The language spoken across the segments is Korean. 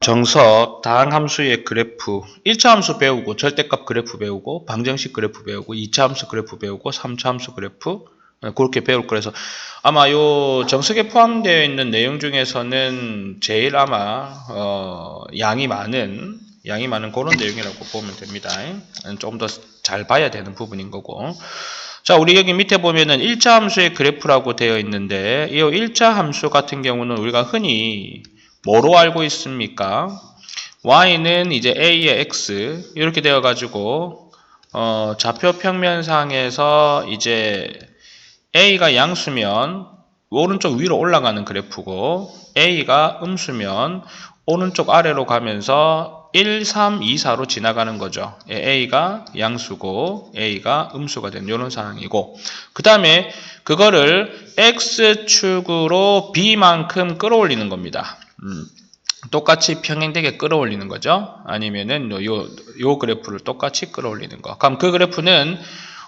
정석, 다항함수의 그래프, 1차 함수 배우고, 절대값 그래프 배우고, 방정식 그래프 배우고, 2차 함수 그래프 배우고, 3차 함수 그래프, 그렇게 배울 거라서 아마 요 정석에 포함되어 있는 내용 중에서는 제일 아마 양이 많은 그런 내용이라고 보면 됩니다. 조금 더 잘 봐야 되는 부분인 거고. 자, 우리 여기 밑에 보면은 1차 함수의 그래프라고 되어 있는데, 이 1차 함수 같은 경우는 우리가 흔히 뭐로 알고 있습니까? y는 이제 a의 x 이렇게 되어 가지고 좌표 평면상에서 이제 a가 양수면 오른쪽 위로 올라가는 그래프고 a가 음수면 오른쪽 아래로 가면서 1, 3, 2, 4로 지나가는 거죠. a가 양수고 a가 음수가 되는 이런 상황이고, 그 다음에 그거를 x축으로 b만큼 끌어올리는 겁니다. 똑같이 평행되게 끌어올리는 거죠. 아니면은 요 그래프를 똑같이 끌어올리는 거. 그럼 그 그래프는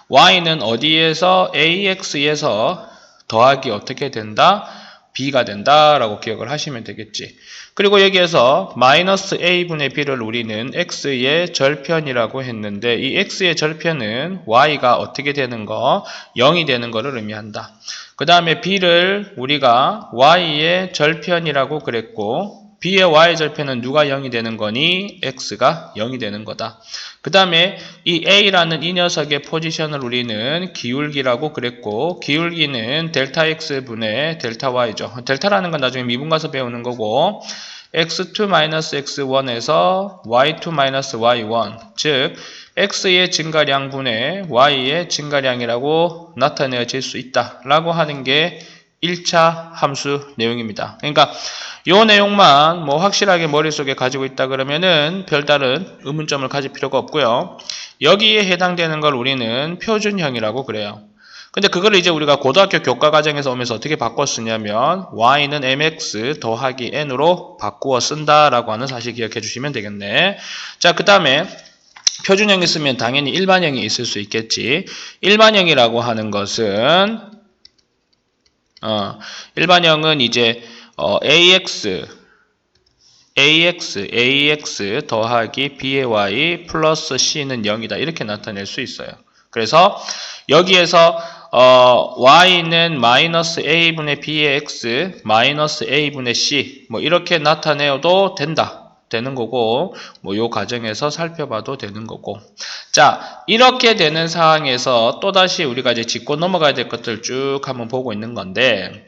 y는 어디에서 ax에서 더하기 어떻게 된다? b가 된다라고 기억을 하시면 되겠지. 그리고 여기에서 마이너스 a분의 b를 우리는 x의 절편이라고 했는데, 이 x의 절편은 y가 어떻게 되는 거? 0이 되는 거를 의미한다. 그 다음에 b를 우리가 y의 절편이라고 그랬고, b의 y의 절편은 누가 0이 되는 거니? x가 0이 되는 거다. 그 다음에 이 a라는 이 녀석의 포지션을 우리는 기울기라고 그랬고, 기울기는 델타 x분의 델타 y죠. 델타라는 건 나중에 미분 가서 배우는 거고, x2-x1에서 y2-y1, 즉 x의 증가량분의 y의 증가량이라고 나타내어질 수 있다라고 하는 게 1차 함수 내용입니다. 그러니까 요 내용만 뭐 확실하게 머릿속에 가지고 있다 그러면은 별다른 의문점을 가질 필요가 없고요. 여기에 해당되는 걸 우리는 표준형이라고 그래요. 근데 그걸 이제 우리가 고등학교 교과 과정에서 오면서 어떻게 바꿔 쓰냐면 y는 mx 더하기 n으로 바꾸어 쓴다라고 하는 사실 기억해 주시면 되겠네. 자, 그 다음에 표준형이 있으면 당연히 일반형이 있을 수 있겠지. 일반형이라고 하는 것은 일반형은 이제 ax 더하기 b의 y 플러스 c는 0이다. 이렇게 나타낼 수 있어요. 그래서 여기에서 y는 마이너스 a분의 b의 x 마이너스 a분의 c 뭐 이렇게 나타내어도 되는 거고, 뭐 요 과정에서 살펴봐도 되는 거고. 자, 이렇게 되는 상황에서 또다시 우리가 이제 짚고 넘어가야 될 것들 쭉 한번 보고 있는 건데,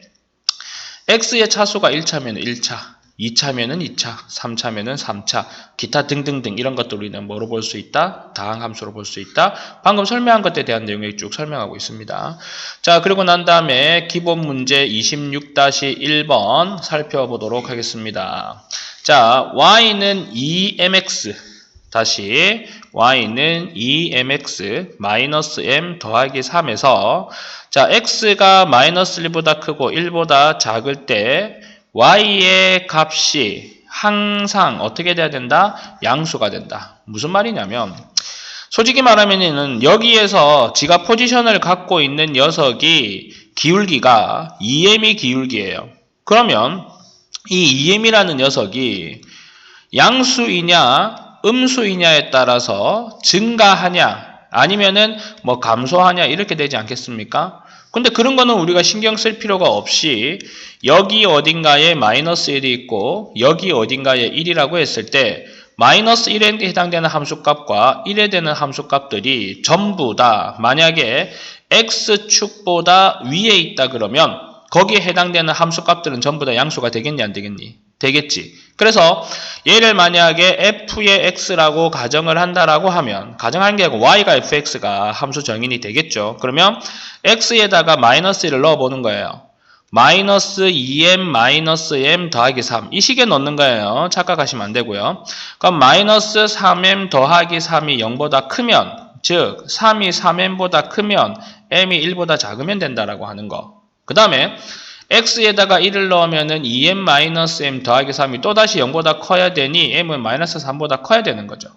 x의 차수가 1차면 1차, 2차면은 2차, 3차면은 3차, 기타 등등등 이런 것들 우리는 뭐로 볼 수 있다? 다항함수로 볼 수 있다. 방금 설명한 것에 대한 내용을 쭉 설명하고 있습니다. 자, 그리고 난 다음에 기본 문제 26-1번 살펴보도록 하겠습니다. 자, y는 2mx 다시 y는 2mx 마이너스 m 더하기 3에서 자, x가 마이너스 1보다 크고 1보다 작을 때 y의 값이 항상 어떻게 돼야 된다? 양수가 된다. 무슨 말이냐면 솔직히 말하면은 여기에서 지가 포지션을 갖고 있는 녀석이 기울기가 2m이 기울기예요. 그러면 이 2m이라는 녀석이 양수이냐 음수이냐에 따라서 증가하냐 아니면은 뭐 감소하냐 이렇게 되지 않겠습니까? 근데 그런 거는 우리가 신경 쓸 필요가 없이 여기 어딘가에 마이너스 1이 있고 여기 어딘가에 1이라고 했을 때 마이너스 1에 해당되는 함수값과 1에 되는 함수값들이 전부 다 만약에 x축보다 위에 있다 그러면 거기에 해당되는 함수값들은 전부 다 양수가 되겠니 안 되겠니? 되겠지. 그래서 얘를 만약에 f의 x라고 가정을 한다라고 하면 가정하는 게 아니고 y가 fx가 함수 정인이 되겠죠. 그러면 x에다가 마이너스 1을 넣어보는 거예요. 마이너스 2m 마이너스 m 더하기 3 이 식에 넣는 거예요. 착각하시면 안 되고요. 그럼 마이너스 3m 더하기 3이 0보다 크면 즉 3이 3m보다 크면 m이 1보다 작으면 된다라고 하는 거. 그 다음에 x에다가 1을 넣으면은 2m-m 더하기 3이 또다시 0보다 커야 되니 m은 마이너스 3보다 커야 되는 거죠.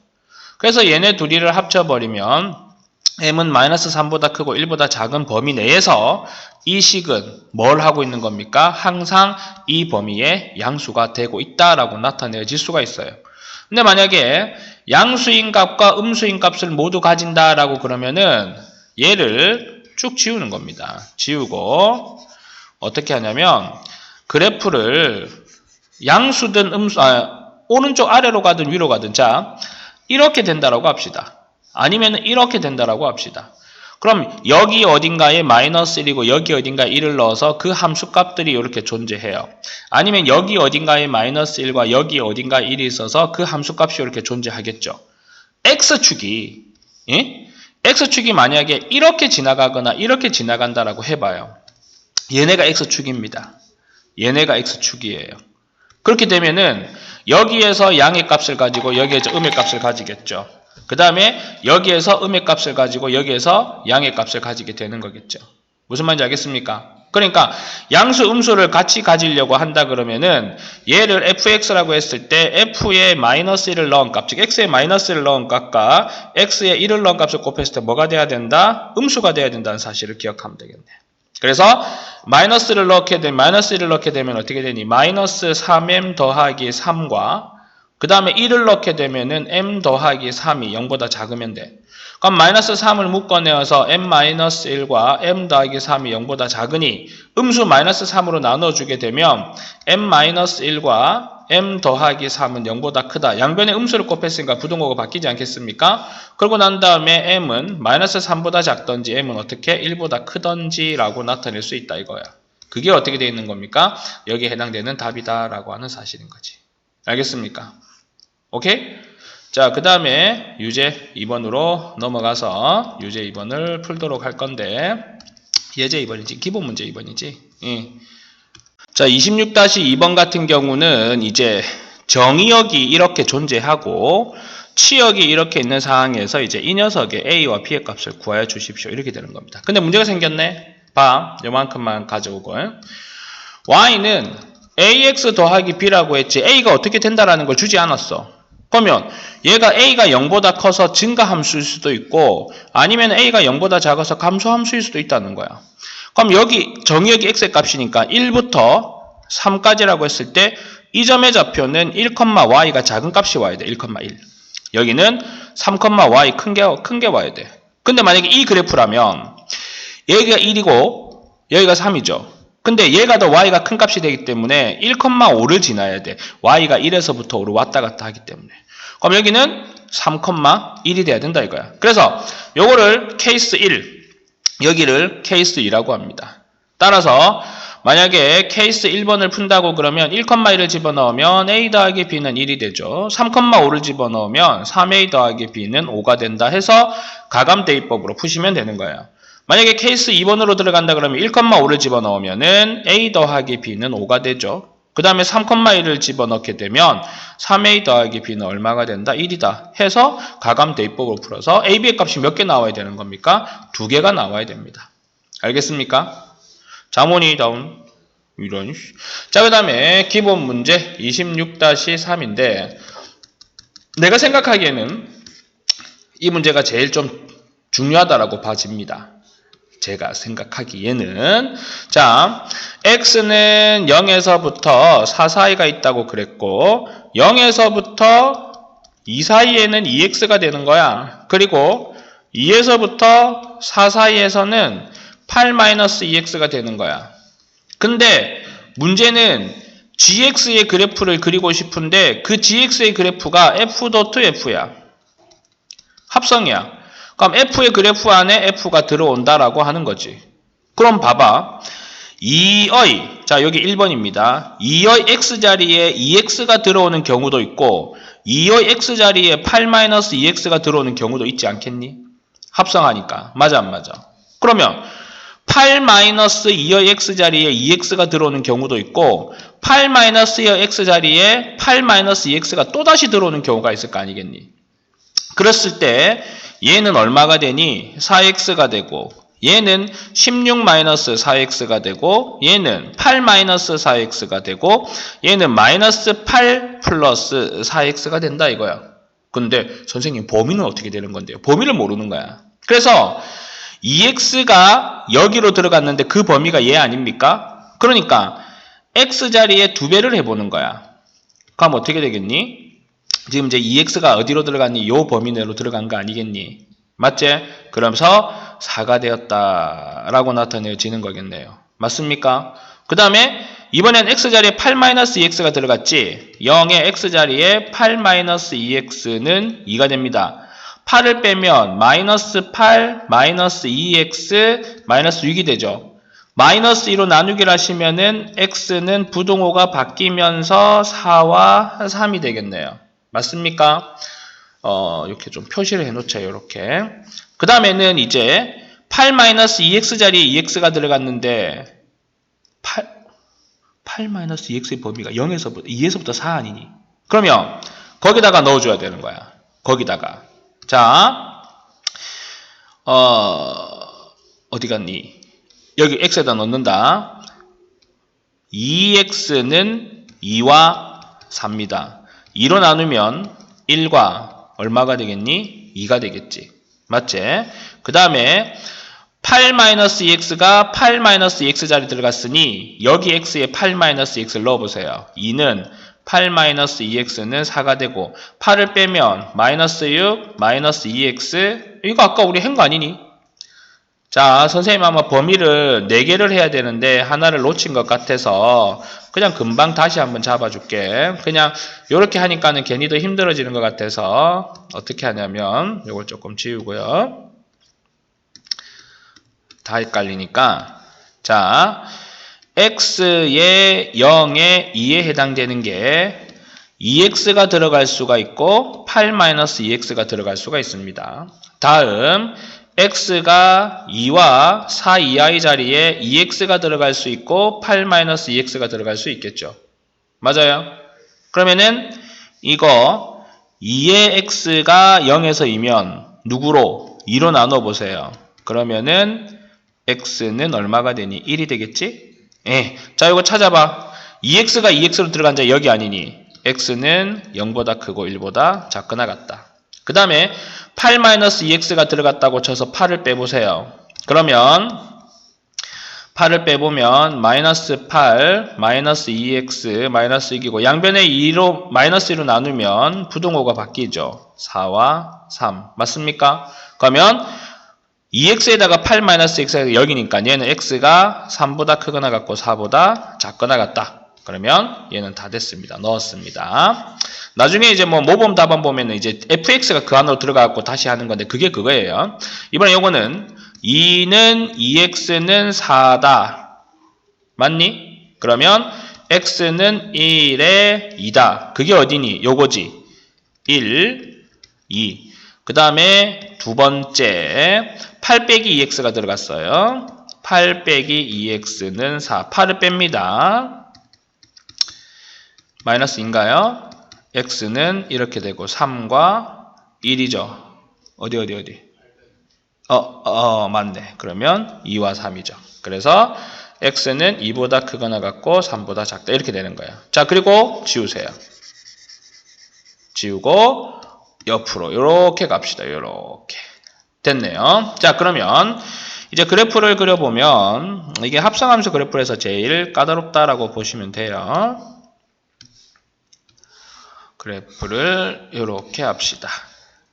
그래서 얘네 둘이를 합쳐버리면 m은 마이너스 3보다 크고 1보다 작은 범위 내에서 이 식은 뭘 하고 있는 겁니까? 항상 이 범위의 양수가 되고 있다라고 나타내질 수가 있어요. 근데 만약에 양수인 값과 음수인 값을 모두 가진다라고 그러면은 얘를 쭉 지우는 겁니다. 지우고 어떻게 하냐면 그래프를 양수든 오른쪽 아래로 가든 위로 가든 자 이렇게 된다라고 합시다. 아니면 이렇게 된다라고 합시다. 그럼 여기 어딘가에 마이너스 1이고 여기 어딘가에 1을 넣어서 그 함수 값들이 이렇게 존재해요. 아니면 여기 어딘가에 마이너스 1과 여기 어딘가에 1이 있어서 그 함수 값이 이렇게 존재하겠죠. X축이 예? X축이 만약에 이렇게 지나가거나 이렇게 지나간다라고 해봐요. 얘네가 X축입니다. 얘네가 X축이에요. 그렇게 되면은 여기에서 양의 값을 가지고 여기에서 음의 값을 가지겠죠. 그 다음에 여기에서 음의 값을 가지고 여기에서 양의 값을 가지게 되는 거겠죠. 무슨 말인지 알겠습니까? 그러니까 양수 음수를 같이 가지려고 한다 그러면은 얘를 fx라고 했을 때 f에 마이너스 1을 넣은 값, 즉 x에 마이너스 1을 넣은 값과 x에 1을 넣은 값을 곱했을 때 뭐가 돼야 된다? 음수가 돼야 된다는 사실을 기억하면 되겠네요. 그래서 마이너스 1을 넣게 되면 어떻게 되니? 마이너스 3m 더하기 3과 그 다음에 1을 넣게 되면은 m 더하기 3이 0보다 작으면 돼. 그럼 마이너스 3을 묶어내어서 m-1과 m 더하기 3이 0보다 작으니 음수 마이너스 3으로 나눠주게 되면 m-1과 m 더하기 3은 0보다 크다. 양변에 음수를 곱했으니까 부등호가 바뀌지 않겠습니까? 그러고 난 다음에 m은 마이너스 3보다 작던지 m은 어떻게 1보다 크던지 라고 나타낼 수 있다 이거야. 그게 어떻게 되어 있는 겁니까? 여기에 해당되는 답이다 라고 하는 사실인 거지. 알겠습니까? 오케이? 자, 그 다음에 유제 2번으로 넘어가서 유제 2번을 풀도록 할 건데 예제 2번이지 기본 문제 2번이지. 예. 자, 26-2번 같은 경우는 이제 정의역이 이렇게 존재하고 치역이 이렇게 있는 상황에서 이제 이 녀석의 A와 B의 값을 구하여 주십시오. 이렇게 되는 겁니다. 근데 문제가 생겼네. 봐. 요만큼만 가져오고. Y는 AX 더하기 B라고 했지 A가 어떻게 된다라는 걸 주지 않았어. 그러면 얘가 A가 0보다 커서 증가함수일 수도 있고 아니면 A가 0보다 작아서 감소함수일 수도 있다는 거야. 그럼 여기 정의역이 X의 값이니까 1부터 3까지라고 했을 때 이 점의 좌표는 1,Y가 작은 값이 와야 돼. 1,1. 여기는 3,Y 큰 게 와야 돼. 근데 만약에 이 그래프라면 여기가 1이고 여기가 3이죠. 근데 얘가 더 y가 큰 값이 되기 때문에 1,5를 지나야 돼. y가 1에서부터 5로 왔다 갔다 하기 때문에. 그럼 여기는 3,1이 돼야 된다 이거야. 그래서 요거를 케이스 1, 여기를 케이스 2라고 합니다. 따라서 만약에 케이스 1번을 푼다고 그러면 1,1을 집어넣으면 a 더하기 b는 1이 되죠. 3,5를 집어넣으면 3a 더하기 b는 5가 된다 해서 가감대입법으로 푸시면 되는 거예요. 만약에 케이스 2번으로 들어간다 그러면 1,5를 집어넣으면은 a 더하기 b는 5가 되죠. 그 다음에 3,1을 집어넣게 되면 3a 더하기 b는 얼마가 된다? 1이다 해서 가감 대입법으로 풀어서 a, b의 값이 몇 개 나와야 되는 겁니까? 2개가 나와야 됩니다. 알겠습니까? 자문이 다운 이런. 자, 그 다음에 기본 문제 26-3인데 내가 생각하기에는 이 문제가 제일 좀 중요하다라고 봐집니다. 제가 생각하기에는 자, x는 0에서부터 4 사이가 있다고 그랬고 0에서부터 2 사이에는 2x가 되는 거야. 그리고 2에서부터 4 사이에서는 8-2x가 되는 거야. 근데 문제는 gx의 그래프를 그리고 싶은데 그 gx의 그래프가 f.f야. 합성이야. 그럼 f의 그래프 안에 f가 들어온다라고 하는 거지. 그럼 봐봐. 2의, 자 여기 1번입니다. 2의 x자리에 2x가 들어오는 경우도 있고 2의 x자리에 8-2x가 들어오는 경우도 있지 않겠니? 합성하니까. 맞아 안 맞아? 그러면 8-2의 x자리에 2x가 들어오는 경우도 있고 8-2의 x자리에 8-2x가 또다시 들어오는 경우가 있을 거 아니겠니? 그랬을 때 얘는 얼마가 되니? 4x가 되고 얘는 16-4x가 되고 얘는 8-4x가 되고 얘는 -8 플러스 4x가 된다 이거야. 근데 선생님 범위는 어떻게 되는 건데요? 범위를 모르는 거야. 그래서 2x가 여기로 들어갔는데 그 범위가 얘 아닙니까? 그러니까 x자리에 2배를 해보는 거야. 그럼 어떻게 되겠니? 지금 이제 2x가 어디로 들어갔니? 요 범위 내로 들어간 거 아니겠니? 맞지? 그러면서 4가 되었다라고 나타내지는 거겠네요. 맞습니까? 그 다음에 이번엔 x자리에 8-2x가 들어갔지? 0의 x자리에 8-2x는 2가 됩니다. 8을 빼면 마이너스 8, 마이너스 2x, 마이너스 6이 되죠. 마이너스 2로 나누기를 하시면은 x는 부동호가 바뀌면서 4와 3이 되겠네요. 맞습니까? 이렇게 좀 표시를 해놓자, 이렇게. 그 다음에는 이제 8-2x 자리에 2x가 들어갔는데 8-2x의 범위가 2에서부터 4 아니니? 그러면 거기다가 넣어줘야 되는 거야. 거기다가. 자, 어디 갔니? 여기 x에다 넣는다. 2x는 2와 4입니다. 2로 나누면 1과 얼마가 되겠니? 2가 되겠지. 맞지? 그 다음에 8-2x가 8-2x 자리 들어갔으니 여기 x에 8-2x를 넣어보세요. 2는 8-2x는 4가 되고 8을 빼면 마이너스 6, 마이너스 2x 이거 아까 우리 한 거 아니니? 자, 선생님 아마 범위를 4개를 해야 되는데 하나를 놓친 것 같아서 그냥 금방 다시 한번 잡아줄게. 그냥 이렇게 하니까는 괜히 더 힘들어지는 것 같아서 어떻게 하냐면 이걸 조금 지우고요. 다 헷갈리니까 자, x의 0에 2에 해당되는 게 2x가 들어갈 수가 있고 8-2x가 들어갈 수가 있습니다. 다음 x가 2와 4 이하의 자리에 2x가 들어갈 수 있고 8-2x가 들어갈 수 있겠죠. 맞아요? 그러면은 이거 2의 x가 0에서 2면 누구로? 2로 나눠보세요. 그러면은 x는 얼마가 되니? 1이 되겠지? 예. 자, 이거 찾아봐. 2x가 2x로 들어간 자 여기 아니니? x는 0보다 크고 1보다 작거나 같다. 그 다음에 8-2x가 들어갔다고 쳐서 8을 빼보세요. 그러면 8을 빼보면 마이너스 8, 마이너스 2x, 마이너스 6이고 양변에 2로 마이너스 1로 나누면 부동호가 바뀌죠. 4와 3. 맞습니까? 그러면 2x에다가 8-x가 여기니까 얘는 x가 3보다 크거나 같고 4보다 작거나 같다. 그러면 얘는 다 됐습니다. 넣었습니다. 나중에 이제 뭐 모범 답안 보면은 이제 fx가 그 안으로 들어가고 다시 하는 건데 그게 그거예요. 이번에 요거는 2는 2x는 4다. 맞니? 그러면 x는 1에 2다. 그게 어디니? 요거지. 1, 2. 그 다음에 두 번째 8 빼기 2x가 들어갔어요. 8 빼기 2x는 4. 8을 뺍니다. 마이너스인가요? x는 이렇게 되고 3과 1이죠. 어디? 맞네. 그러면 2와 3이죠. 그래서 x는 2보다 크거나 같고 3보다 작다. 이렇게 되는 거예요. 자, 그리고 지우세요. 지우고 옆으로 이렇게 갑시다. 이렇게. 됐네요. 자, 그러면 이제 그래프를 그려보면 이게 합성함수 그래프에서 제일 까다롭다라고 보시면 돼요. 그래프를 이렇게 합시다.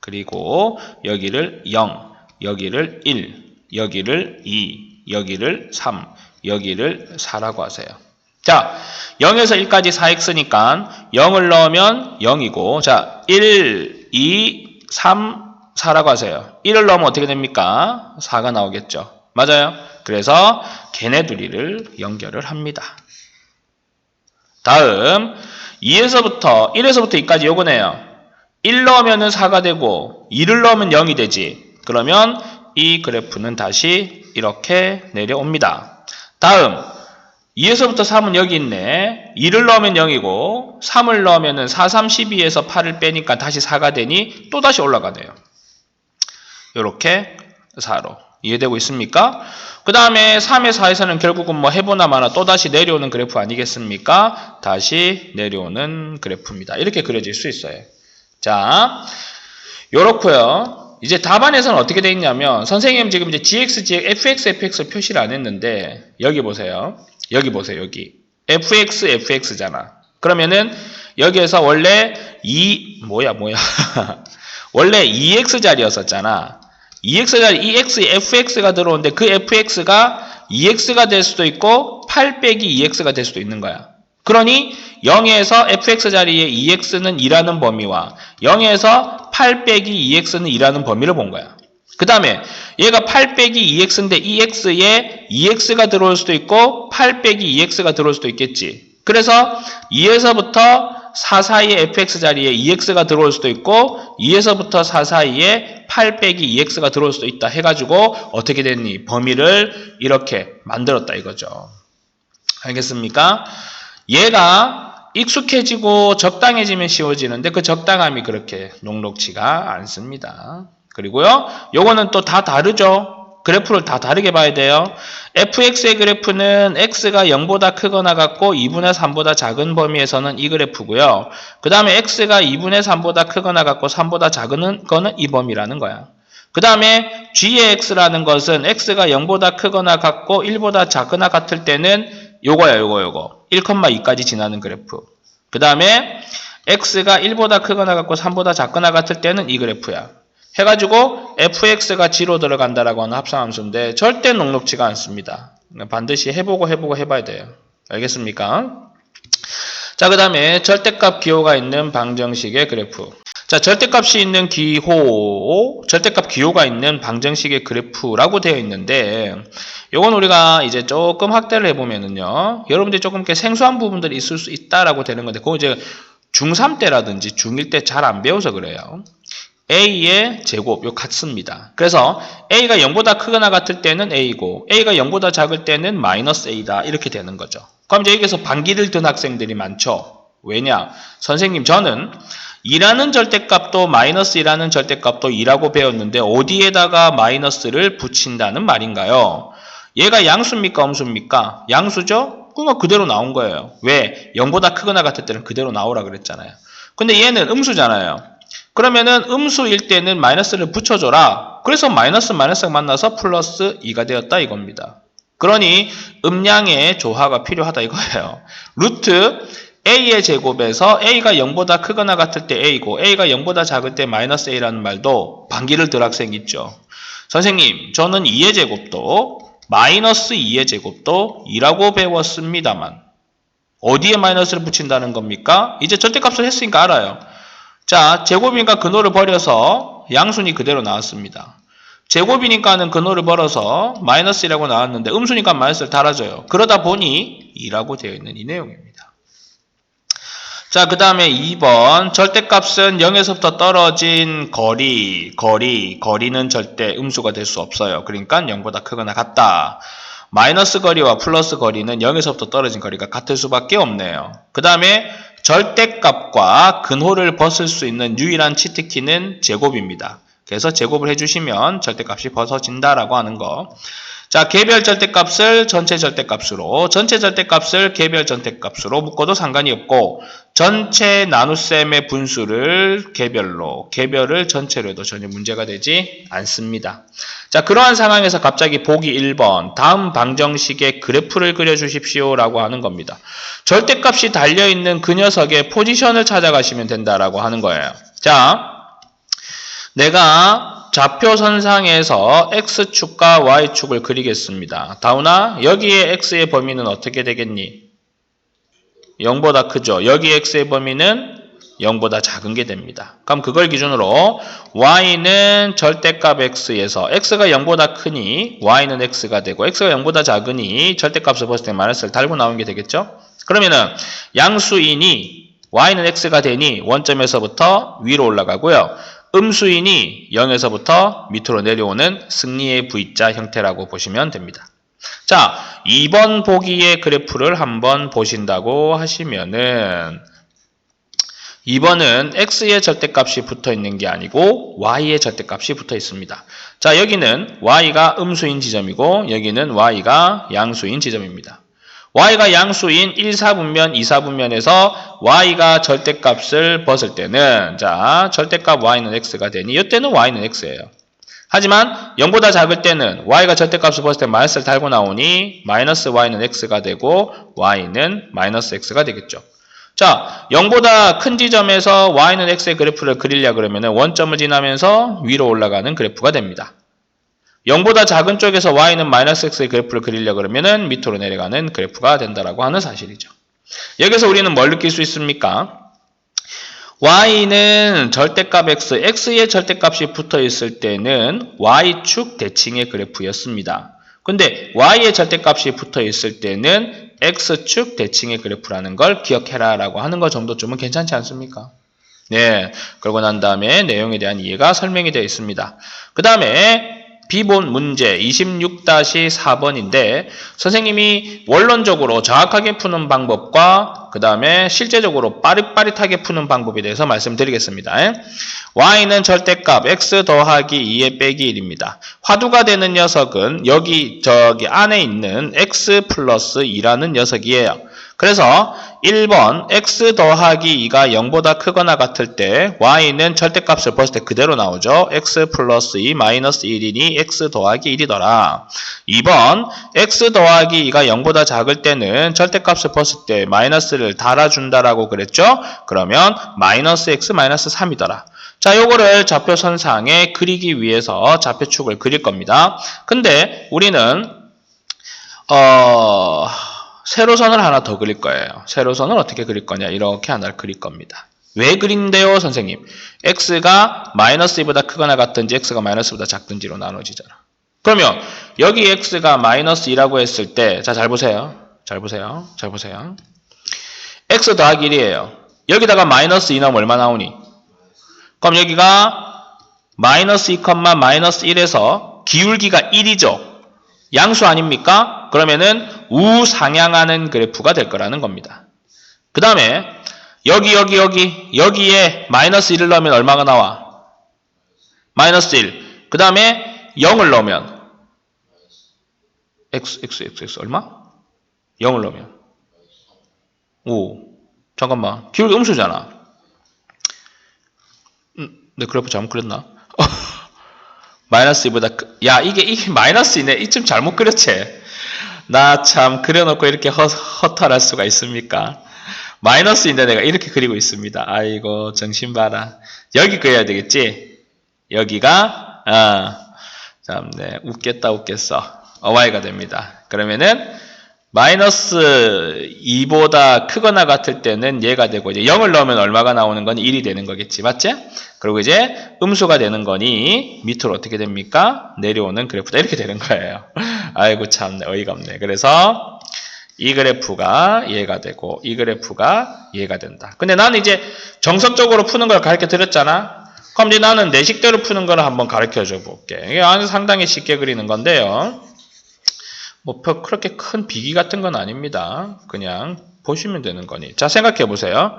그리고 여기를 0, 여기를 1, 여기를 2, 여기를 3, 여기를 4라고 하세요. 자, 0에서 1까지 4x니까 0을 넣으면 0이고 자, 1, 2, 3, 4라고 하세요. 1을 넣으면 어떻게 됩니까? 4가 나오겠죠. 맞아요? 그래서 걔네 둘이를 연결을 합니다. 다음 1에서부터 2까지 요거네요. 1 넣으면 4가 되고 2를 넣으면 0이 되지. 그러면 이 그래프는 다시 이렇게 내려옵니다. 다음 2에서부터 3은 여기 있네. 2를 넣으면 0이고 3을 넣으면 4, 3, 12에서 8을 빼니까 다시 4가 되니 또 다시 올라가네요. 이렇게 4로. 이해되고 있습니까? 그 다음에 3의 4에서는 결국은 뭐 해보나 마나 또다시 내려오는 그래프 아니겠습니까? 다시 내려오는 그래프입니다. 이렇게 그려질 수 있어요. 자, 요렇고요. 이제 답안에서는 어떻게 돼 있냐면 선생님 지금 이제 gx, fx 표시를 안 했는데 여기 보세요. 여기 보세요. 여기 fx잖아. 그러면은 여기에서 원래 원래 2x 자리였었잖아. 2x 자리, 2x, fx가 들어오는데 그 fx가 2x가 될 수도 있고 8 빼기 2x가 될 수도 있는 거야. 그러니 0에서 fx 자리에 2x는 2라는 범위와 0에서 8 빼기 2x는 2라는 범위를 본 거야. 그 다음에 얘가 8 빼기 2x인데 2x에 2x가 들어올 수도 있고 8 빼기 2x가 들어올 수도 있겠지. 그래서 2에서부터 4 사이에 fx 자리에 2x가 들어올 수도 있고 2에서부터 4 사이에 8 빼기 2x가 들어올 수도 있다 해가지고 어떻게 됐니? 범위를 이렇게 만들었다 이거죠. 알겠습니까? 얘가 익숙해지고 적당해지면 쉬워지는데 그 적당함이 그렇게 녹록지가 않습니다. 그리고요, 요거는 또 다 다르죠. 그래프를 다 다르게 봐야 돼요. fx의 그래프는 x가 0보다 크거나 같고 2분의 3보다 작은 범위에서는 이 그래프고요. 그 다음에 x가 2분의 3보다 크거나 같고 3보다 작은 거는 이 범위라는 거야. 그 다음에 g의 x라는 것은 x가 0보다 크거나 같고 1보다 작거나 같을 때는 요거야, 요거. 1,2까지 지나는 그래프. 그 다음에 x가 1보다 크거나 같고 3보다 작거나 같을 때는 이 그래프야. 해가지고 fx가 g로 들어간다라고 하는 합성함수인데 절대 녹록지가 않습니다. 반드시 해보고 해봐야 돼요. 알겠습니까? 자, 그 다음에 절대값 기호가 있는 방정식의 그래프. 자, 절대값이 있는 절대값 기호가 있는 방정식의 그래프라고 되어 있는데, 요건 우리가 이제 조금 확대를 해보면은요, 여러분들이 조금 이렇게 생소한 부분들이 있을 수 있다라고 되는 건데, 그거 이제 중3 때라든지 중1 때 잘 안 배워서 그래요. a의 제곱, 요 같습니다. 그래서 a가 0보다 크거나 같을 때는 a고, a가 0보다 작을 때는 마이너스 a다. 이렇게 되는 거죠. 그럼 이제 여기서 반기를 든 학생들이 많죠. 왜냐? 선생님, 저는 2라는 절대값도 마이너스 2라는 절대값도 2라고 배웠는데 어디에다가 마이너스를 붙인다는 말인가요? 얘가 양수입니까? 음수입니까? 양수죠? 그거 그대로 나온 거예요. 왜? 0보다 크거나 같을 때는 그대로 나오라 그랬잖아요. 근데 얘는 음수잖아요. 그러면은 음수일 때는 마이너스를 붙여줘라. 그래서 마이너스가 만나서 플러스 2가 되었다 이겁니다. 그러니 음량의 조화가 필요하다 이거예요. 루트 a의 제곱에서 a가 0보다 크거나 같을 때 a고 a가 0보다 작을 때 마이너스 a라는 말도 반기를 들 학생 있죠. 선생님, 저는 2의 제곱도 마이너스 2의 제곱도 2라고 배웠습니다만 어디에 마이너스를 붙인다는 겁니까? 이제 절대값을 했으니까 알아요. 자, 제곱이니까 근호를 버려서 양수니 그대로 나왔습니다. 제곱이니까는 근호를 벌어서 마이너스 1이라고 나왔는데 음수니까 마이너스를 달아줘요. 그러다 보니 2라고 되어 있는 이 내용입니다. 자, 그 다음에 2번 절대값은 0에서부터 떨어진 거리는 절대 음수가 될 수 없어요. 그러니까 0보다 크거나 같다. 마이너스 거리와 플러스 거리는 0에서부터 떨어진 거리가 같을 수밖에 없네요. 그 다음에 절대값과 근호를 벗을 수 있는 유일한 치트키는 제곱입니다. 그래서 제곱을 해주시면 절대값이 벗어진다라고 하는 거. 자, 개별 절대값을 전체 절대값으로, 전체 절대값을 개별 절대값으로 묶어도 상관이 없고 전체 나눗셈의 분수를 개별을 전체로 해도 전혀 문제가 되지 않습니다. 자, 그러한 상황에서 갑자기 보기 1번 다음 방정식의 그래프를 그려주십시오 라고 하는 겁니다. 절대값이 달려있는 그 녀석의 포지션을 찾아가시면 된다라고 하는 거예요. 자, 내가 좌표선상에서 X축과 Y축을 그리겠습니다. 다우나 여기에 X의 범위는 어떻게 되겠니? 0보다 크죠. 여기 X의 범위는 0보다 작은 게 됩니다. 그럼 그걸 기준으로 Y는 절대값 X에서 X가 0보다 크니 Y는 X가 되고 X가 0보다 작으니 절대값을 벗을 때 마이너스를 달고 나오는 게 되겠죠. 그러면은 양수이니 Y는 X가 되니 원점에서부터 위로 올라가고요. 음수이니 0에서부터 밑으로 내려오는 승리의 V자 형태라고 보시면 됩니다. 자, 2번 보기의 그래프를 한번 보신다고 하시면은 2번은 X의 절대값이 붙어 있는 게 아니고 Y의 절대값이 붙어 있습니다. 자, 여기는 Y가 음수인 지점이고 여기는 Y가 양수인 지점입니다. y가 양수인 1, 4분면, 2, 4분면에서 y가 절대값을 벗을 때는 자 절대값 y는 x가 되니 이때는 y는 x예요. 하지만 0보다 작을 때는 y가 절대값을 벗을 때 마이너스를 달고 나오니 마이너스 y는 x가 되고 y는 마이너스 x가 되겠죠. 자, 0보다 큰 지점에서 y는 x의 그래프를 그리려 그러면 원점을 지나면서 위로 올라가는 그래프가 됩니다. 0보다 작은 쪽에서 y는 마이너스 x의 그래프를 그리려 그러면 밑으로 내려가는 그래프가 된다라고 하는 사실이죠. 여기서 우리는 뭘 느낄 수 있습니까? y는 절대값 x, x의 절대값이 붙어 있을 때는 y축 대칭의 그래프였습니다. 근데 y의 절대값이 붙어 있을 때는 x축 대칭의 그래프라는 걸 기억해라 라고 하는 것 정도쯤은 괜찮지 않습니까? 네, 그러고 난 다음에 내용에 대한 이해가 설명이 되어 있습니다. 그 다음에 비본 문제 26-4번인데 선생님이 원론적으로 정확하게 푸는 방법과 그 다음에 실제적으로 빠릿빠릿하게 푸는 방법에 대해서 말씀드리겠습니다. y는 절대값 x 더하기 2의 빼기 1입니다. 화두가 되는 녀석은 여기 저기 안에 있는 x 플러스 2라는 녀석이에요. 그래서 1번 x 더하기 2가 0보다 크거나 같을 때 y는 절대값을 벗을 때 그대로 나오죠. x 플러스 2 마이너스 1이니 x 더하기 1이더라. 2번 x 더하기 2가 0보다 작을 때는 절대값을 벗을 때 마이너스를 달아준다라고 그랬죠. 그러면 마이너스 x 마이너스 3이더라. 자, 요거를 좌표선상에 그리기 위해서 좌표축을 그릴 겁니다. 근데 우리는 세로선을 하나 더 그릴 거예요. 세로선을 어떻게 그릴 거냐? 이렇게 하나를 그릴 겁니다. 왜 그린대요, 선생님? x가 마이너스 2보다 크거나 같든지 x가 마이너스보다 작든지로 나눠지잖아. 그러면 여기 x가 마이너스 2라고 했을 때 자, 잘 보세요. 잘 보세요. 잘 보세요. x 더하기 1이에요. 여기다가 마이너스 2 넣으면 얼마 나오니? 그럼 여기가 마이너스 2, 마이너스 1에서 기울기가 1이죠. 양수 아닙니까? 그러면은 우상향하는 그래프가 될 거라는 겁니다. 그 다음에 여기에 마이너스 1을 넣으면 얼마가 나와? 마이너스 1. 그 다음에 0을 넣으면 x 얼마? 0을 넣으면 오 잠깐만 기울기 음수잖아. 내 그래프 잘못 그렸나? 마이너스 2보다 야 이게 마이너스이네. 이쯤 잘못 그렸지. 나 참 그려놓고 이렇게 허탈할 수가 있습니까? 마이너스인데 내가 이렇게 그리고 있습니다. 아이고 정신 봐라. 여기 그려야 되겠지. 여기가 참네 웃겠어. y가 됩니다. 그러면은 마이너스 2보다 크거나 같을 때는 얘가 되고 이제 0을 넣으면 얼마가 나오는 거니 1이 되는 거겠지. 맞지? 그리고 이제 음수가 되는 거니 밑으로 어떻게 됩니까? 내려오는 그래프다. 이렇게 되는 거예요. 아이고 참 어이가 없네. 그래서 이 그래프가 얘가 되고 이 그래프가 얘가 된다. 근데 나는 이제 정석적으로 푸는 걸 가르쳐 드렸잖아. 그럼 이제 나는 내 식대로 푸는 걸 한번 가르쳐 줘 볼게. 이게 상당히 쉽게 그리는 건데요. 뭐 그렇게 큰 비기 같은 건 아닙니다. 그냥 보시면 되는 거니. 자, 생각해 보세요.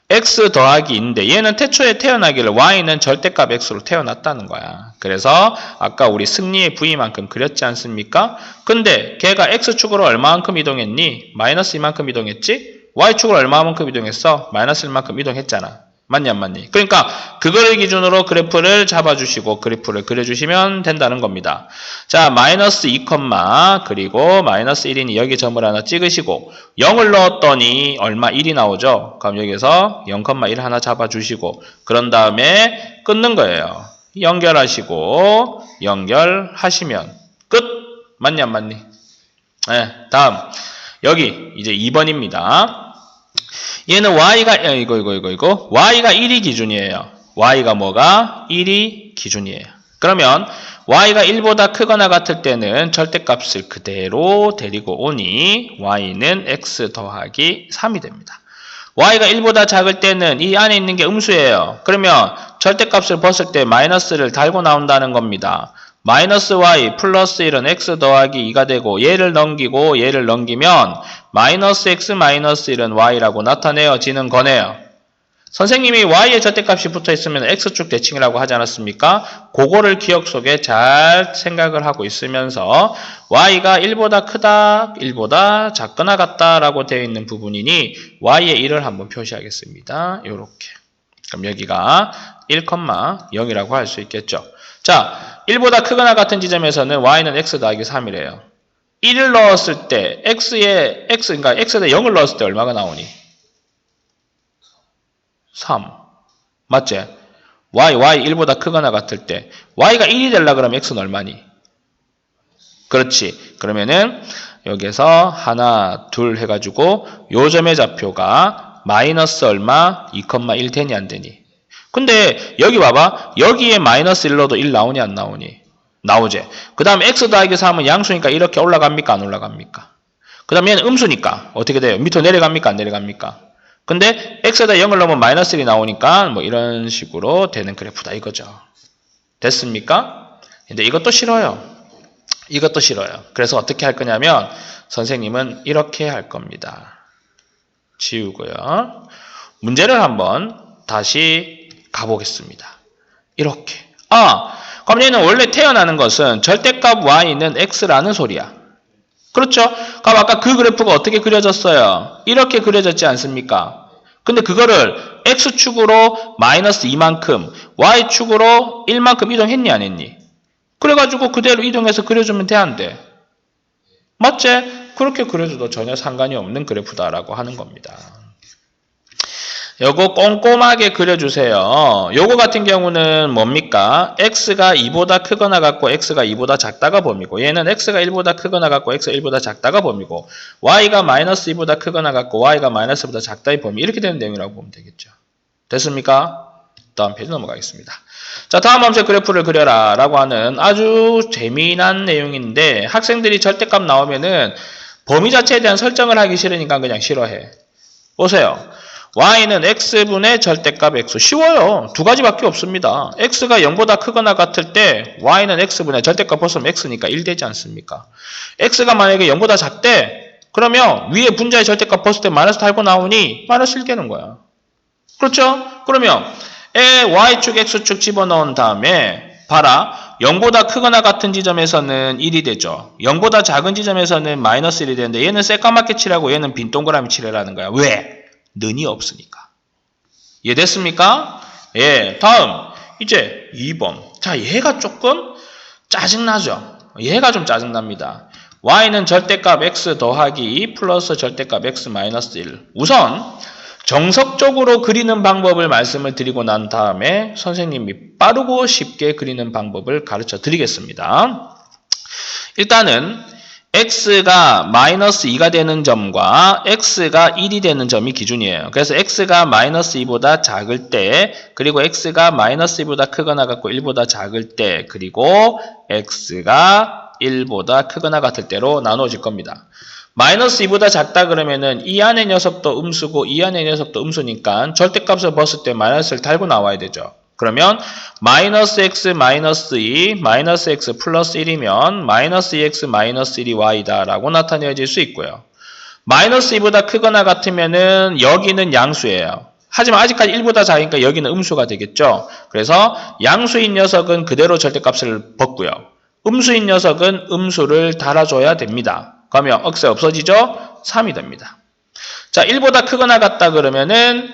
x 더하기 2인데 얘는 태초에 태어나기를 y는 절대값 x로 태어났다는 거야. 그래서 아까 우리 승리의 v만큼 그렸지 않습니까? 근데 걔가 x축으로 얼마만큼 이동했니? 마이너스 2만큼 이동했지? y축으로 얼마만큼 이동했어? 마이너스 1만큼 이동했잖아. 맞니 안 맞니? 그러니까 그거를 기준으로 그래프를 잡아주시고 그래프를 그려주시면 된다는 겁니다. 자, 마이너스 2, 그리고 마이너스 1이니 여기 점을 하나 찍으시고 0을 넣었더니 얼마? 1이 나오죠. 그럼 여기서 0,1 하나 잡아주시고 그런 다음에 끊는 거예요. 연결하시고 연결하시면 끝! 맞니 안 맞니? 네, 다음 여기 이제 2번입니다. 얘는 y가 y가 1이 기준이에요. y가 뭐가? 1이 기준이에요. 그러면 y가 1보다 크거나 같을 때는 절대값을 그대로 데리고 오니 y는 x 더하기 3이 됩니다. y가 1보다 작을 때는 이 안에 있는 게 음수예요. 그러면 절대값을 벗을 때 마이너스를 달고 나온다는 겁니다. 마이너스 y 플러스 1은 x 더하기 2가 되고 얘를 넘기고 얘를 넘기면 마이너스 x 마이너스 1은 y라고 나타내어지는 거네요. 선생님이 y의 절대값이 붙어있으면 x축 대칭이라고 하지 않았습니까? 그거를 기억 속에 잘 생각을 하고 있으면서 y가 1보다 크다, 1보다 작거나 같다 라고 되어 있는 부분이니 y의 1을 한번 표시하겠습니다. 요렇게. 그럼 여기가 1,0이라고 할 수 있겠죠. 자, 1보다 크거나 같은 지점에서는 y는 x 더하기 3이래요. 1을 넣었을 때 그러니까 x에다 0을 넣었을 때 얼마가 나오니? 3. 맞지? y 1보다 크거나 같을 때 y가 1이 되려 그러면 x는 얼마니? 그렇지. 그러면은 여기서 하나, 둘 해가지고 요 점의 좌표가 마이너스 얼마? 2,1 되니 안 되니? 근데 여기 봐봐. 여기에 마이너스 1로도 1 나오니 안 나오니? 나오지. 그 다음에 x 더하기 3은 양수니까 이렇게 올라갑니까? 안 올라갑니까? 그 다음에 얘는 음수니까 어떻게 돼요? 밑으로 내려갑니까? 안 내려갑니까? 근데 x에다 0을 넣으면 마이너스 1이 나오니까 뭐 이런 식으로 되는 그래프다 이거죠. 됐습니까? 근데 이것도 싫어요. 이것도 싫어요. 그래서 어떻게 할 거냐면 선생님은 이렇게 할 겁니다. 지우고요. 문제를 한번 다시 가보겠습니다. 이렇게. 그럼 얘는 원래 태어나는 것은 절대값 y는 x라는 소리야. 그렇죠? 그럼 아까 그 그래프가 어떻게 그려졌어요? 이렇게 그려졌지 않습니까? 근데 그거를 x축으로 마이너스 2만큼, y축으로 1만큼 이동했니 안 했니? 그래가지고 그대로 이동해서 그려주면 돼 안 돼? 맞지? 그렇게 그려줘도 전혀 상관이 없는 그래프다라고 하는 겁니다. 요거 꼼꼼하게 그려주세요. 요거 같은 경우는 뭡니까? x가 2보다 크거나 같고 x가 2보다 작다가 범위고 얘는 x가 1보다 크거나 같고 x가 1보다 작다가 범위고 y가 마이너스 2보다 크거나 같고 y가 마이너스보다 작다의 범위 이렇게 되는 내용이라고 보면 되겠죠. 됐습니까? 다음 페이지 넘어가겠습니다. 자, 다음 함수의 그래프를 그려라 라고 하는 아주 재미난 내용인데 학생들이 절대값 나오면은 범위 자체에 대한 설정을 하기 싫으니까 그냥 싫어해. 보세요. y는 x분의 절대값 x. 쉬워요. 두 가지밖에 없습니다. x가 0보다 크거나 같을 때 y는 x분의 절대값 벗으면 x니까 1 되지 않습니까? x가 만약에 0보다 작대 그러면 위에 분자의 절대값 벗을 때 마이너스 달고 나오니 마이너스 1 되는 거야. 그렇죠? 그러면 y축 x축 집어넣은 다음에 봐라. 0보다 크거나 같은 지점에서는 1이 되죠. 0보다 작은 지점에서는 마이너스 1이 되는데 얘는 새까맣게 칠하고 얘는 빈 동그라미 칠해라는 거야. 왜? 는이 없으니까. 이해됐습니까? 예. 다음 이제 2번. 자, 얘가 조금 짜증나죠. 얘가 좀 짜증납니다. y는 절대값 x 더하기 플러스 절대값 x 마이너스 1. 우선 정석적으로 그리는 방법을 말씀을 드리고 난 다음에 선생님이 빠르고 쉽게 그리는 방법을 가르쳐 드리겠습니다. 일단은 x가 마이너스 2가 되는 점과 x가 1이 되는 점이 기준이에요. 그래서 x가 마이너스 2보다 작을 때 그리고 x가 마이너스 2보다 크거나 같고 1보다 작을 때 그리고 x가 1보다 크거나 같을 때로 나누어질 겁니다. 마이너스 2보다 작다 그러면은 이 안의 녀석도 음수고 이 안의 녀석도 음수니까 절대값을 벗을 때 마이너스를 달고 나와야 되죠. 그러면 마이너스 x 마이너스 2 마이너스 x 플러스 1이면 마이너스 2x 마이너스 1이 y다 라고 나타내어질 수 있고요. 마이너스 2보다 크거나 같으면은 여기는 양수예요. 하지만 아직까지 1보다 작으니까 여기는 음수가 되겠죠. 그래서 양수인 녀석은 그대로 절대값을 벗고요. 음수인 녀석은 음수를 달아줘야 됩니다. 그러면 억세 없어지죠? 3이 됩니다. 자, 1보다 크거나 같다 그러면은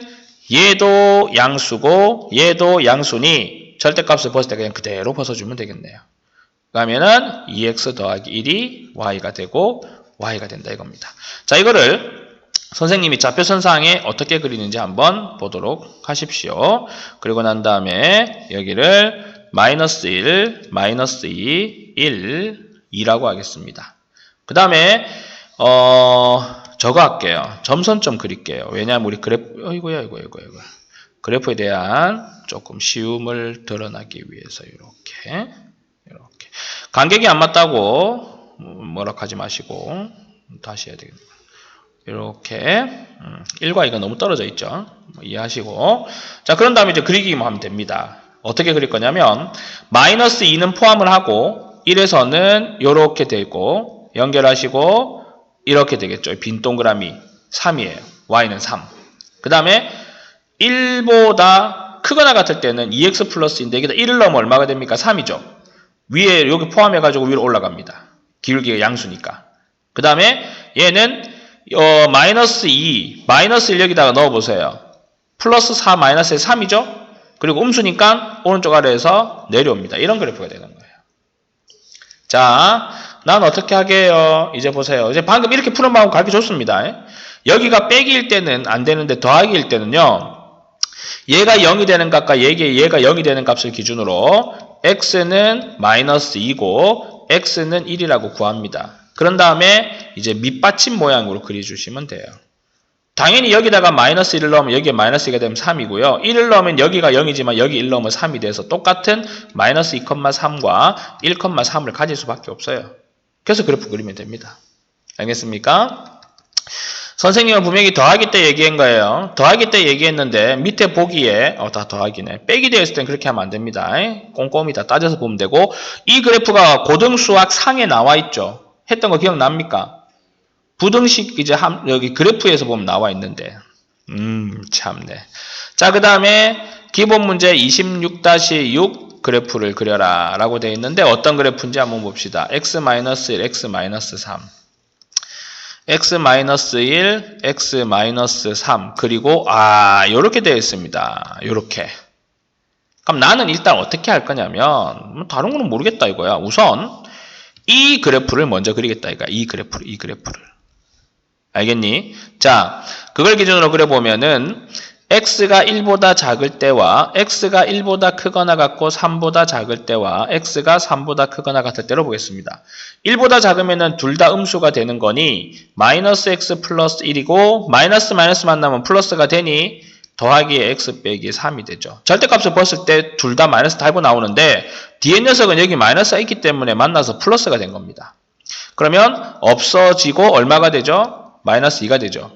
얘도 양수고 얘도 양수니 절대값을 벗을 때 그냥 그대로 벗어주면 되겠네요. 그러면은 2x 더하기 1이 y가 되고 y가 된다 이겁니다. 자, 이거를 선생님이 좌표선상에 어떻게 그리는지 한번 보도록 하십시오. 그리고 난 다음에 여기를 마이너스 1, 마이너스 2, 1, 2라고 하겠습니다. 그 다음에 저거 할게요. 점선 좀 그릴게요. 왜냐하면 우리 이거. 그래프에 대한 조금 쉬움을 드러나기 위해서 이렇게 간격이 안 맞다고 뭐라 하지 마시고 다시 해야 되겠네요. 이렇게 1과 2가 너무 떨어져 있죠. 이해하시고 자, 그런 다음에 이제 그리기만 하면 됩니다. 어떻게 그릴 거냐면 마이너스 2는 포함을 하고 1에서는 이렇게 되고 연결하시고 이렇게 되겠죠. 빈 동그라미 3이에요. y는 3. 그 다음에 1보다 크거나 같을 때는 2x 플러스인데 여기다 1을 넣으면 얼마가 됩니까? 3이죠. 위에 여기 포함해가지고 위로 올라갑니다. 기울기가 양수니까. 그 다음에 얘는 마이너스 2, 마이너스 1 여기다가 넣어보세요. 플러스 4 마이너스에 3이죠. 그리고 음수니까 오른쪽 아래에서 내려옵니다. 이런 그래프가 되는 거예요. 자, 난 어떻게 하게요? 이제 보세요. 이제 방금 이렇게 푸는 방법 가르쳐 줬습니다. 여기가 빼기일 때는 안 되는데 더하기일 때는요. 얘가 0이 되는 값과 얘가 0이 되는 값을 기준으로 x는 마이너스 2고 x는 1이라고 구합니다. 그런 다음에 이제 밑받침 모양으로 그려주시면 돼요. 당연히 여기다가 마이너스 1을 넣으면 여기에 마이너스 2가 되면 3이고요. 1을 넣으면 여기가 0이지만 여기 1 넣으면 3이 돼서 똑같은 마이너스 2,3과 1,3을 가질 수밖에 없어요. 그래서 그래프 그리면 됩니다. 알겠습니까? 선생님은 분명히 더하기 때 얘기한 거예요. 더하기 때 얘기했는데 밑에 보기에 다 더하기네. 빼기 되어 있을 땐 그렇게 하면 안 됩니다. 꼼꼼히 다 따져서 보면 되고 이 그래프가 고등수학 상에 나와 있죠. 했던 거 기억납니까? 부등식 이제 여기 그래프에서 보면 나와 있는데 참네. 자, 그 다음에 기본 문제 26-6 그래프를 그려라 라고 되어 있는데 어떤 그래프인지 한번 봅시다. x-1, x-3 x-1, x-3 그리고 요렇게 되어 있습니다. 요렇게. 그럼 나는 일단 어떻게 할 거냐면 다른 거는 모르겠다 이거야. 우선 이 그래프를 먼저 그리겠다 이거야. 이 그래프를. 알겠니? 자, 그걸 기준으로 그려보면은 x가 1보다 작을 때와 x가 1보다 크거나 같고 3보다 작을 때와 x가 3보다 크거나 같을 때로 보겠습니다. 1보다 작으면은 둘 다 음수가 되는 거니 마이너스 x 플러스 1이고 마이너스 만나면 플러스가 되니 더하기에 x 빼기 3이 되죠. 절대값을 봤을 때 둘 다 마이너스 달고 나오는데 뒤에 녀석은 여기 마이너스가 있기 때문에 만나서 플러스가 된 겁니다. 그러면 없어지고 얼마가 되죠? 마이너스 2가 되죠.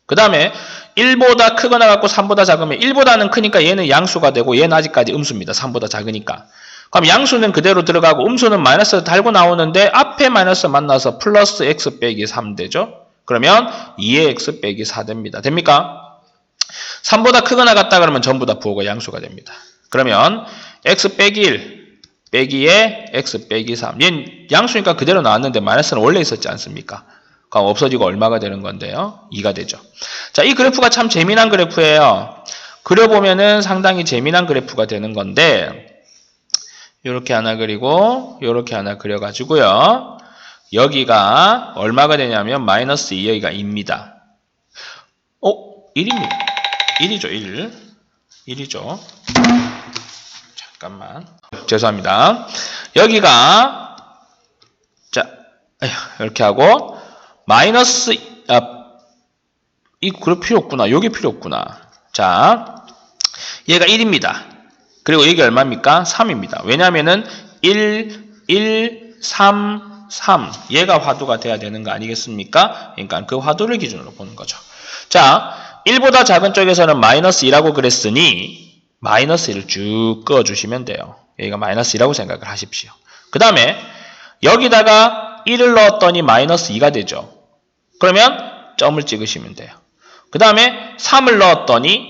그 다음에 1보다 크거나 같고 3보다 작으면 1보다는 크니까 얘는 양수가 되고 얘는 아직까지 음수입니다. 3보다 작으니까. 그럼 양수는 그대로 들어가고 음수는 마이너스 달고 나오는데 앞에 마이너스 만나서 플러스 x 빼기 3 되죠. 그러면 2의 x 빼기 4 됩니다. 됩니까? 3보다 크거나 같다 그러면 전부 다 부호가 양수가 됩니다. 그러면 x 빼기 1 빼기에 x 빼기 3. 얘는 양수니까 그대로 나왔는데 마이너스는 원래 있었지 않습니까? 그럼 없어지고 얼마가 되는 건데요? 2가 되죠. 자, 이 그래프가 참 재미난 그래프예요. 그려보면은 상당히 재미난 그래프가 되는 건데 요렇게 하나 그리고 요렇게 하나 그려가지고요. 여기가 얼마가 되냐면 마이너스 2 여기가 2입니다. 1입니다. 1이죠. 1. 1이죠. 잠깐만. 죄송합니다. 여기가 자, 이렇게 하고 마이너스 이 그래프 필요 없구나. 여기 필요 없구나. 자, 얘가 1입니다. 그리고 여기 얼마입니까? 3입니다. 왜냐면은 1, 3, 3 얘가 화두가 돼야 되는 거 아니겠습니까? 그러니까 그 화두를 기준으로 보는 거죠. 자, 1보다 작은 쪽에서는 마이너스 2라고 그랬으니 마이너스 1을 쭉 그어주시면 돼요. 여기가 마이너스 2라고 생각을 하십시오. 그 다음에 여기다가 1을 넣었더니 마이너스 2가 되죠. 그러면 점을 찍으시면 돼요. 그 다음에 3을 넣었더니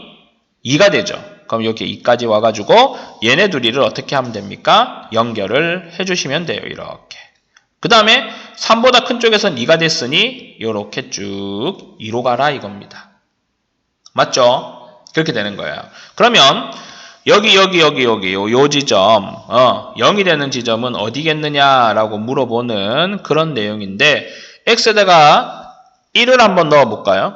2가 되죠. 그럼 여기 2까지 와가지고 얘네 둘이를 어떻게 하면 됩니까? 연결을 해주시면 돼요. 이렇게. 그 다음에 3보다 큰 쪽에선 2가 됐으니 이렇게 쭉 2로 가라 이겁니다. 맞죠? 그렇게 되는 거예요. 그러면 여기 요 지점 0이 되는 지점은 어디겠느냐라고 물어보는 그런 내용인데 x에다가 1을 한번 넣어볼까요?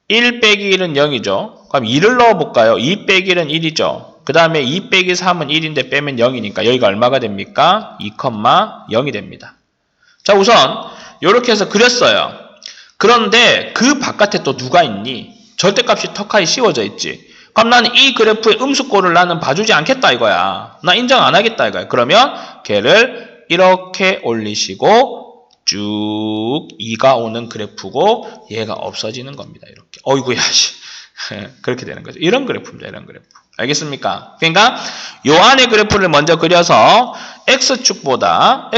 1 빼기 1은 0이죠. 그럼 2를 넣어볼까요? 2 빼기 1은 1이죠. 그 다음에 2 빼기 3은 1인데 빼면 0이니까 여기가 얼마가 됩니까? 2,0이 됩니다. 자, 우선 이렇게 해서 그렸어요. 그런데 그 바깥에 또 누가 있니? 절대값이 턱하니 씌워져 있지. 그럼 나는 이 그래프의 음수꼴을 나는 봐주지 않겠다 이거야. 나 인정 안 하겠다 이거야. 그러면 걔를 이렇게 올리시고 쭉 2가 오는 그래프고 얘가 없어지는 겁니다. 이렇게. 어이구야 씨. 그렇게 되는 거죠. 이런 그래프입니다. 이런 그래프. 알겠습니까? 그러니까 요 안에 그래프를 먼저 그려서 x축보다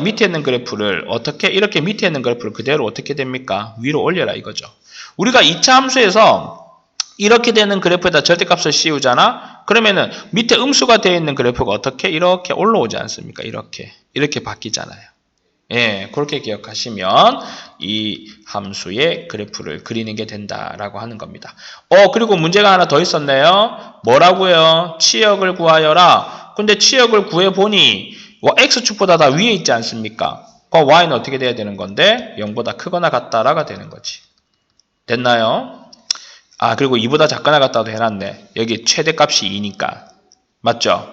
밑에 있는 그래프를 어떻게 이렇게 밑에 있는 그래프를 그대로 어떻게 됩니까? 위로 올려라 이거죠. 우리가 2차 함수에서 이렇게 되는 그래프에다 절대값을 씌우잖아? 그러면은 밑에 음수가 되어 있는 그래프가 어떻게? 이렇게 올라오지 않습니까? 이렇게 바뀌잖아요. 예, 그렇게 기억하시면 이 함수의 그래프를 그리는 게 된다라고 하는 겁니다. 그리고 문제가 하나 더 있었네요. 뭐라고요? 치역을 구하여라. 근데 치역을 구해보니 x축보다 다 위에 있지 않습니까? 그럼 y는 어떻게 돼야 되는 건데? 0보다 크거나 같다라가 되는 거지. 됐나요? 그리고 2보다 작거나 같다도 해놨네. 여기 최대값이 2니까. 맞죠?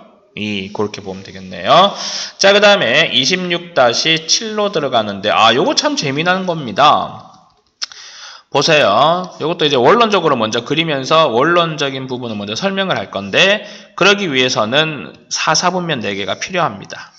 그렇게 보면 되겠네요. 자, 그 다음에 26-7로 들어가는데, 요거 참 재미난 겁니다. 보세요. 이것도 이제 원론적으로 먼저 그리면서 원론적인 부분을 먼저 설명을 할 건데, 그러기 위해서는 4사분면 4개가 필요합니다.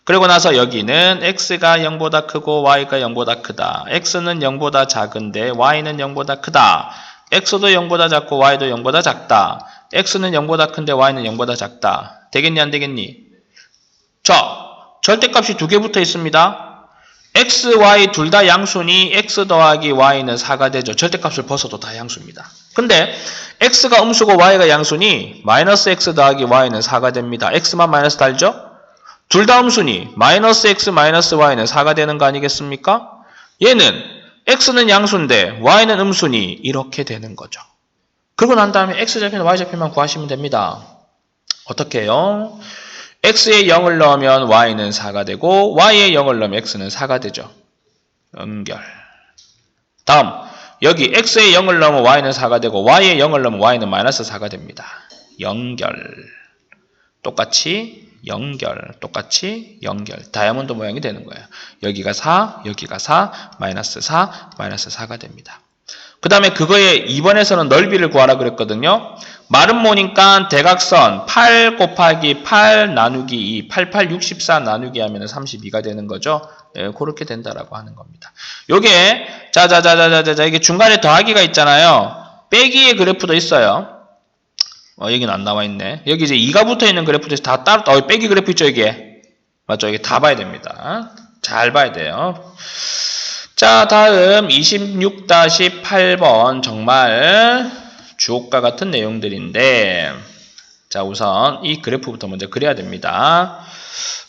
그리고 나서 여기는 x가 0보다 크고 y가 0보다 크다. x는 0보다 작은데 y는 0보다 크다. x도 0보다 작고 y도 0보다 작다. x는 0보다 큰데 y는 0보다 작다. 되겠니 안 되겠니? 자, 절대값이 두 개 붙어 있습니다. x, y 둘 다 양수니 x 더하기 y는 4가 되죠. 절대값을 벗어도 다 양수입니다. 근데 x가 음수고 y가 양수니 마이너스 x 더하기 y는 4가 됩니다. x만 마이너스 달죠? 둘 다 음수니 마이너스 x 마이너스 y는 4가 되는 거 아니겠습니까? 얘는 x는 양수인데 y는 음수니 이렇게 되는 거죠. 그러고 난 다음에 x좌표나 y좌표만 구하시면 됩니다. 어떻게 해요? x에 0을 넣으면 y는 4가 되고 y에 0을 넣으면 x는 4가 되죠. 연결. 다음 여기 x에 0을 넣으면 y는 4가 되고 y에 0을 넣으면 y는 마이너스 4가 됩니다. 연결. 똑같이 연결, 똑같이 연결. 다이아몬드 모양이 되는 거예요. 여기가 4, 여기가 4, 마이너스 4, 마이너스 4가 됩니다. 그 다음에 그거에 2번에서는 넓이를 구하라 그랬거든요. 마른 모니까 대각선 8 곱하기 8 나누기 2, 88, 64 나누기 하면 32가 되는 거죠. 예, 그렇게 된다라고 하는 겁니다. 요게, 이게 중간에 더하기가 있잖아요. 빼기의 그래프도 있어요. 여기는 안 나와 있네. 여기 이제 2가 붙어 있는 그래프도 다 따로, 빼기 그래프 있죠, 이게? 맞죠? 이게 다 봐야 됩니다. 잘 봐야 돼요. 자, 다음 26-8번. 정말 주옥과 같은 내용들인데, 자, 우선 이 그래프부터 먼저 그려야 됩니다.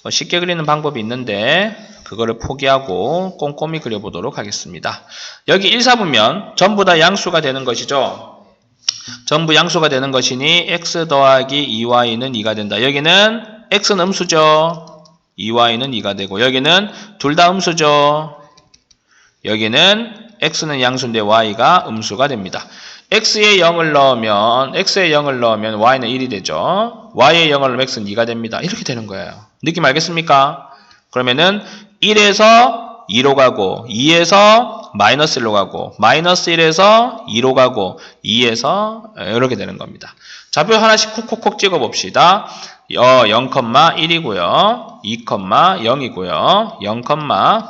쉽게 그리는 방법이 있는데, 그거를 포기하고 꼼꼼히 그려보도록 하겠습니다. 여기 1사분면 전부 다 양수가 되는 것이죠. 전부 양수가 되는 것이니 x 더하기 2y는 2가 된다. 여기는 x는 음수죠. 2y는 2가 되고 여기는 둘 다 음수죠. 여기는 x는 양수인데 y가 음수가 됩니다. x에 0을 넣으면 y는 1이 되죠. y에 0을 넣으면 x는 2가 됩니다. 이렇게 되는 거예요. 느낌 알겠습니까? 그러면은 1에서 2로 가고 2에서 마이너스 1로 가고 마이너스 1에서 2로 가고 2에서 이렇게 되는 겁니다. 좌표 하나씩 콕콕콕 찍어 봅시다. 0,1이고요. 2,0이고요. 0,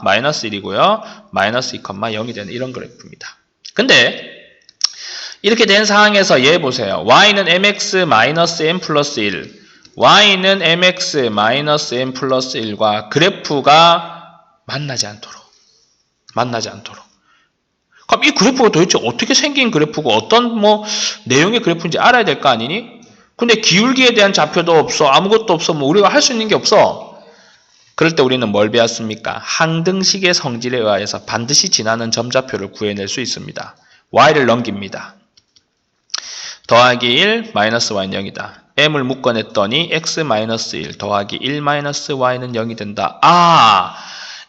마이너스 1이고요. 마이너스 2,0이 되는 이런 그래프입니다. 근데 이렇게 된 상황에서 얘 보세요. y는 mx-m 플러스 1 y는 mx-m 플러스 1과 그래프가 만나지 않도록 그럼 이 그래프가 도대체 어떻게 생긴 그래프고 어떤 내용의 그래프인지 알아야 될 거 아니니? 근데 기울기에 대한 좌표도 없어. 아무것도 없어. 우리가 할 수 있는 게 없어. 그럴 때 우리는 뭘 배웠습니까? 항등식의 성질에 의해서 반드시 지나는 점좌표를 구해낼 수 있습니다. y를 넘깁니다. 더하기 1 마이너스 y는 0이다. m을 묶어냈더니 x-1 더하기 1 마이너스 y는 0이 된다.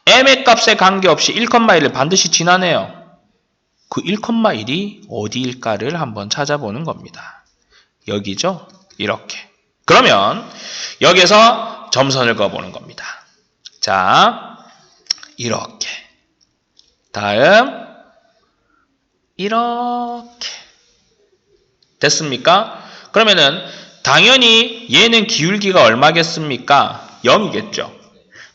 m의 값에 관계없이 1,1을 반드시 지나네요. 그 1,1이 어디일까를 한번 찾아보는 겁니다. 여기죠? 이렇게. 그러면 여기서 점선을 그어보는 겁니다. 자, 이렇게. 다음 이렇게. 됐습니까? 그러면은 당연히 얘는 기울기가 얼마겠습니까? 0이겠죠.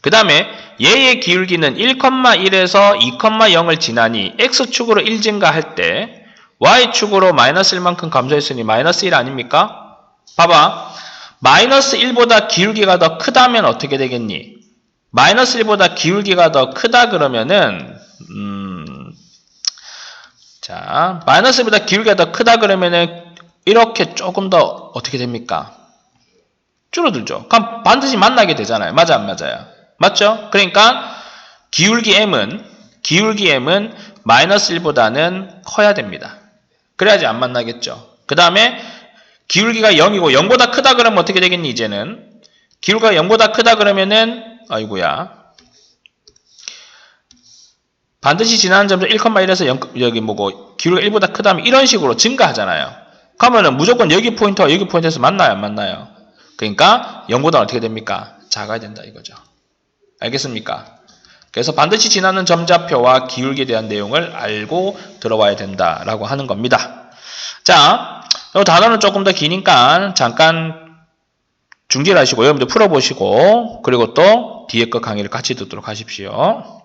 그 다음에 얘의 기울기는 1,1에서 2,0을 지나니 x축으로 1 증가할 때 y축으로 마이너스 1만큼 감소했으니 마이너스 1 아닙니까? 봐봐. 마이너스 1보다 기울기가 더 크다면 어떻게 되겠니? 마이너스 1보다 기울기가 더 크다 그러면은 자, 마이너스보다 기울기가 더 크다 그러면은 이렇게 조금 더 어떻게 됩니까? 줄어들죠. 그럼 반드시 만나게 되잖아요. 맞아, 안 맞아요? 맞죠? 그러니까 기울기 M은 마이너스 1보다는 커야 됩니다. 그래야지 안 만나겠죠. 그 다음에 기울기가 0이고 0보다 크다 그러면 어떻게 되겠니 이제는? 기울기가 0보다 크다 그러면은 아이고야. 반드시 지나는 점수 1,1에서 0, 여기 뭐고 기울기가 1보다 크다면 이런 식으로 증가하잖아요. 그러면은 무조건 여기 포인트와 여기 포인트에서 만나요, 안 만나요? 그러니까 0보다 어떻게 됩니까? 작아야 된다 이거죠. 알겠습니까? 그래서 반드시 지나는 점좌표와 기울기에 대한 내용을 알고 들어와야 된다라고 하는 겁니다. 자, 이 단어는 조금 더 기니까 잠깐 중지를 하시고 여러분들 풀어보시고 그리고 또 뒤에 거 강의를 같이 듣도록 하십시오.